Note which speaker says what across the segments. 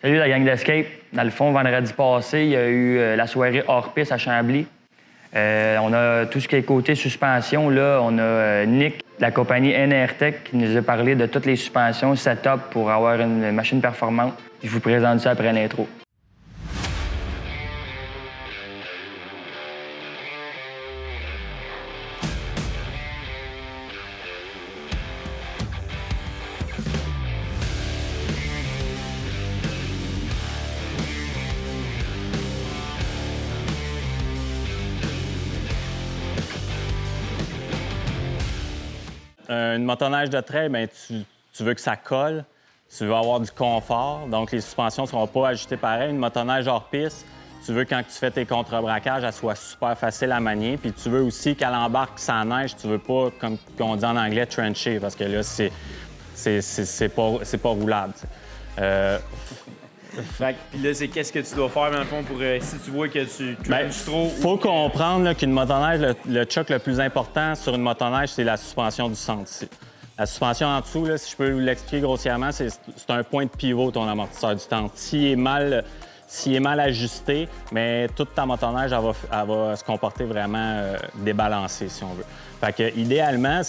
Speaker 1: Salut la gang d'Escape. Dans le fond, vendredi passé, il y a eu la soirée hors-piste à Chambly. On a tout ce qui est côté suspension. Là, on a Nick de la compagnie NR-Tech qui nous a parlé de toutes les suspensions, setup pour avoir une machine performante. Je vous présente ça après l'intro.
Speaker 2: Une motoneige de trail, bien, tu veux que ça colle, tu veux avoir du confort, donc les suspensions ne seront pas ajustées pareil. Une motoneige hors piste, tu veux quand tu fais tes contre-braquages, elle soit super facile à manier. Puis tu veux aussi qu'elle embarque sans neige, tu veux pas, comme on dit en anglais, trencher, parce que là, c'est pas roulable.
Speaker 3: Puis là, c'est qu'est-ce que tu dois faire, dans le fond, pour si tu vois que tu trop...
Speaker 2: Faut comprendre là, qu'une motoneige, le choc le plus important sur une motoneige, c'est la suspension du centre ici. La suspension en dessous, là, si je peux vous l'expliquer grossièrement, c'est un point de pivot, ton amortisseur du temps. S'il est mal ajusté, mais toute ta motoneige, elle va se comporter vraiment débalancée, si on veut. Fait que, idéalement,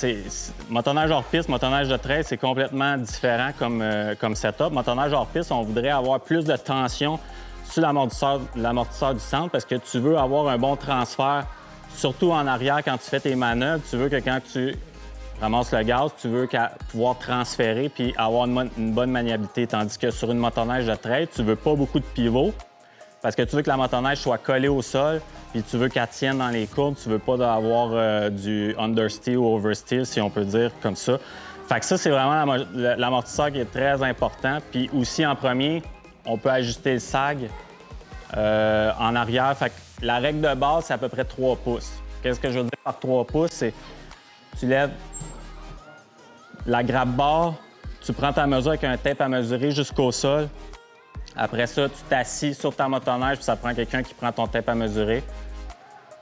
Speaker 2: motoneige hors piste, motoneige de trail, c'est complètement différent comme setup. Motoneige hors piste, on voudrait avoir plus de tension sur l'amortisseur du centre parce que tu veux avoir un bon transfert, surtout en arrière quand tu fais tes manœuvres. Tu veux que quand tu ramasses le gaz, tu veux pouvoir transférer puis avoir une bonne maniabilité. Tandis que sur une motoneige de trail, tu veux pas beaucoup de pivot parce que tu veux que la motoneige soit collée au sol puis tu veux qu'elle tienne dans les courbes. Tu veux pas avoir du understeer ou oversteer, si on peut dire comme ça. Fait que ça, c'est vraiment l'amortisseur qui est très important. Puis aussi, en premier, on peut ajuster le sag en arrière. Fait que la règle de base, c'est à peu près 3 pouces. Qu'est-ce que je veux dire par 3 pouces? C'est tu lèves la grab bar, tu prends ta mesure avec un tape à mesurer jusqu'au sol. Après ça, tu t'assis sur ta motoneige, puis ça prend quelqu'un qui prend ton tape à mesurer.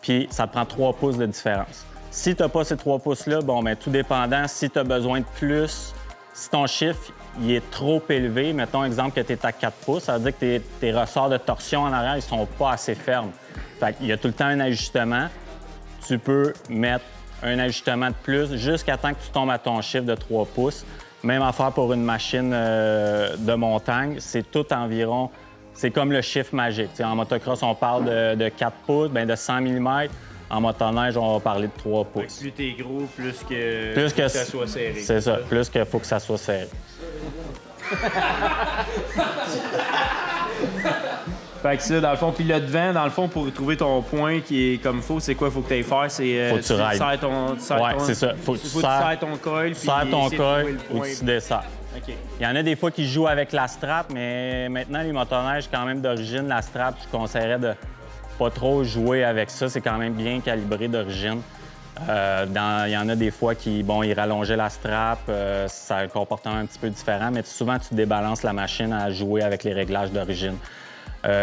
Speaker 2: Puis ça te prend 3 pouces de différence. Si tu n'as pas ces 3 pouces-là, bon, bien, tout dépendant, si tu as besoin de plus, si ton chiffre il est trop élevé, mettons exemple que tu es à 4 pouces, ça veut dire que tes ressorts de torsion en arrière, ils sont pas assez fermes. Fait qu'il y a tout le temps un ajustement. Tu peux mettre un ajustement de plus jusqu'à temps que tu tombes à ton chiffre de 3 pouces. Même affaire pour une machine de montagne, c'est tout environ... C'est comme le chiffre magique. T'sais, en motocross, on parle de 4 pouces, bien de 100 mm. En motoneige, on va parler de 3 pouces.
Speaker 3: Plus t'es gros, plus que ça soit serré.
Speaker 2: C'est ça, plus qu'il faut que ça soit serré.
Speaker 3: Fait que ça, dans le fond, puis le devant, dans le fond, pour trouver ton point qui est comme faux, c'est quoi? Faut que tu ailles faire, c'est...
Speaker 2: faut que tu rides.
Speaker 3: Ouais,
Speaker 2: c'est ça. Faut que tu serres
Speaker 3: ton coil, puis
Speaker 2: serres ton coil ou tu descends.
Speaker 3: OK.
Speaker 2: Il y en a des fois qui jouent avec la strap, mais maintenant, les motoneiges, quand même d'origine, la strap, je conseillerais de pas trop jouer avec ça. C'est quand même bien calibré d'origine. Il y en a des fois qui, bon, ils rallongeaient la strap, ça a un comportement un petit peu différent, mais souvent, tu débalances la machine à jouer avec les réglages d'origine.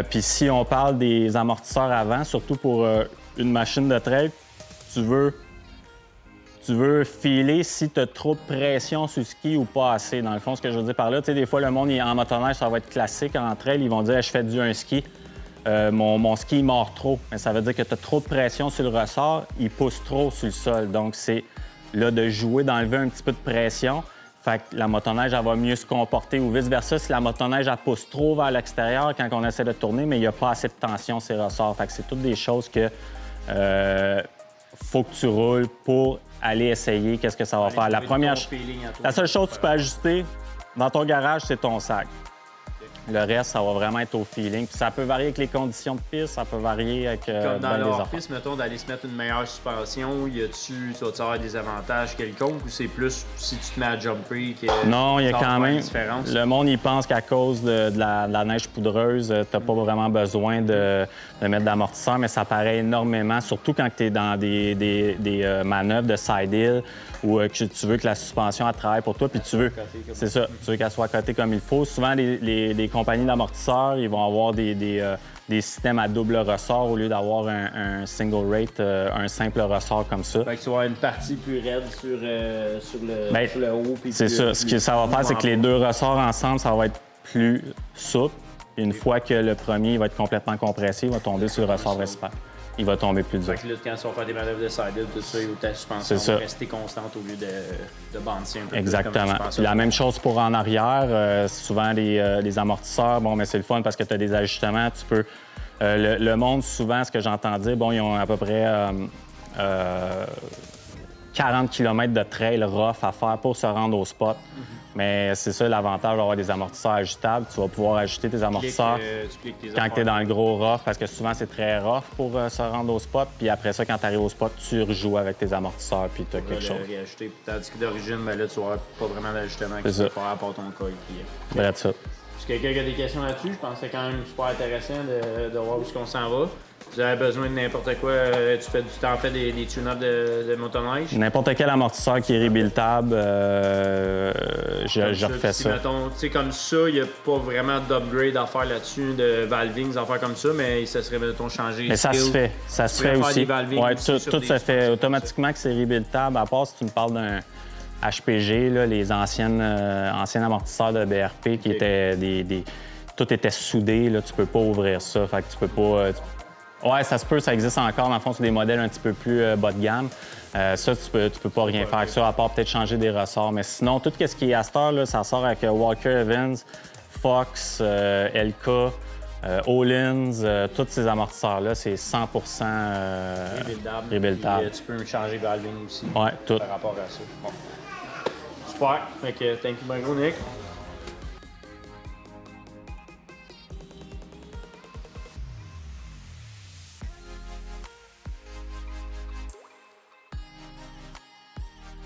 Speaker 2: Puis si on parle des amortisseurs avant, surtout pour une machine de trail, tu veux filer si tu as trop de pression sur le ski ou pas assez. Dans le fond, ce que je veux dire par là, tu sais, des fois, le monde en motoneige, ça va être classique. En trail, ils vont dire je fais du un ski, mon ski, il mord trop. Mais ça veut dire que tu as trop de pression sur le ressort, il pousse trop sur le sol. Donc, c'est là de jouer, d'enlever un petit peu de pression. Fait que la motoneige, elle va mieux se comporter ou vice-versa. Si la motoneige, elle pousse trop vers l'extérieur quand on essaie de tourner, mais il n'y a pas assez de tension sur les ressorts. Fait que c'est toutes des choses que faut que tu roules pour aller essayer qu'est-ce que ça va faire. La seule chose que tu peux ajuster dans ton garage, c'est ton sac. Le reste, ça va vraiment être au feeling. Puis ça peut varier avec les conditions de piste, ça peut varier avec
Speaker 3: comme dans
Speaker 2: les
Speaker 3: leur piste, mettons, d'aller se mettre une meilleure suspension, tu vas avoir des avantages quelconques ou c'est plus si tu te mets à jumper que
Speaker 2: non, il y a quand même...
Speaker 3: différence?
Speaker 2: Le monde, il pense qu'à cause de la neige poudreuse, t'as pas vraiment besoin de mettre d'amortisseur, mais ça paraît énormément, surtout quand tu es dans des manœuvres de side-hill ou que tu veux que la suspension elle travaille pour toi, puis tu veux, c'est ça, tu veux qu'elle soit cotée comme il faut. Souvent, les compagnies d'amortisseurs, ils vont avoir des systèmes à double ressort au lieu d'avoir un single rate, un simple ressort comme ça.
Speaker 3: Fait que tu vas avoir une partie plus raide sur le haut. Puis
Speaker 2: c'est ça. Ce que ça va faire, c'est que les deux ressorts ensemble, ça va être plus souple. Puis une fois que le premier va être complètement compressé, il va tomber sur le ressort réciproque. Il va tomber plus dur.
Speaker 3: Fait que là, quand tu vas faire des manœuvres de side tout ça, ta suspension
Speaker 2: C'est ça.
Speaker 3: va rester constante au lieu de bouncer un peu
Speaker 2: Exactement.
Speaker 3: plus comme
Speaker 2: Puis la même chose pour en arrière. Souvent, les amortisseurs, bon, mais c'est le fun parce que tu as des ajustements. Tu peux. Le monde, souvent, ce que j'entends dire, bon, ils ont à peu près 40 km de trail rough à faire pour se rendre au spot. Mais c'est ça l'avantage d'avoir des amortisseurs ajustables. Tu vas pouvoir ajuster tes amortisseurs quand tu es dans le gros rough, parce que souvent, c'est très rough pour se rendre au spot. Puis après ça, quand tu arrives au spot, tu rejoues avec tes amortisseurs, puis tu as quelque chose.
Speaker 3: Réajuster. Tandis que d'origine, ben là, tu vas pas vraiment d'ajustement que tu
Speaker 2: ça.
Speaker 3: peux faire à part ton coil.
Speaker 2: Bref, ça.
Speaker 3: Si quelqu'un qui a des questions là-dessus, je pense que c'est quand même super intéressant de voir où on s'en va. Si vous avez besoin de n'importe quoi, tu t'en fais des tune-ups de motoneige.
Speaker 2: N'importe quel amortisseur qui est rebuildable, je refais
Speaker 3: Si,
Speaker 2: ça.
Speaker 3: mettons, tu sais, comme ça, il n'y a pas vraiment d'upgrade à faire là-dessus, de valving, des affaires comme ça, mais ça serait, mettons, changer.
Speaker 2: Mais ça se fait. Ça se fait aussi. Ouais, tout se fait automatiquement que c'est rebuildable, à part si tu me parles d'un HPG, là, les anciens amortisseurs de BRP qui étaient tout était soudé, là, tu peux pas ouvrir ça. Fait que tu peux pas. Ouais, ça se peut, ça existe encore, dans le fond, sur des modèles un petit peu plus bas de gamme. Ça, tu peux pas rien faire avec ça, à part peut-être changer des ressorts. Mais sinon, tout ce qui est à cette heure, là, ça sort avec Walker Evans, Fox, LK, Olins, tous ces amortisseurs-là, c'est 100 rebuildable.
Speaker 3: Puis, tu peux changer valving aussi
Speaker 2: Ouais, tout.
Speaker 3: par rapport à ça. Bon. Super. Fait que, thank you, bien gros, Nick.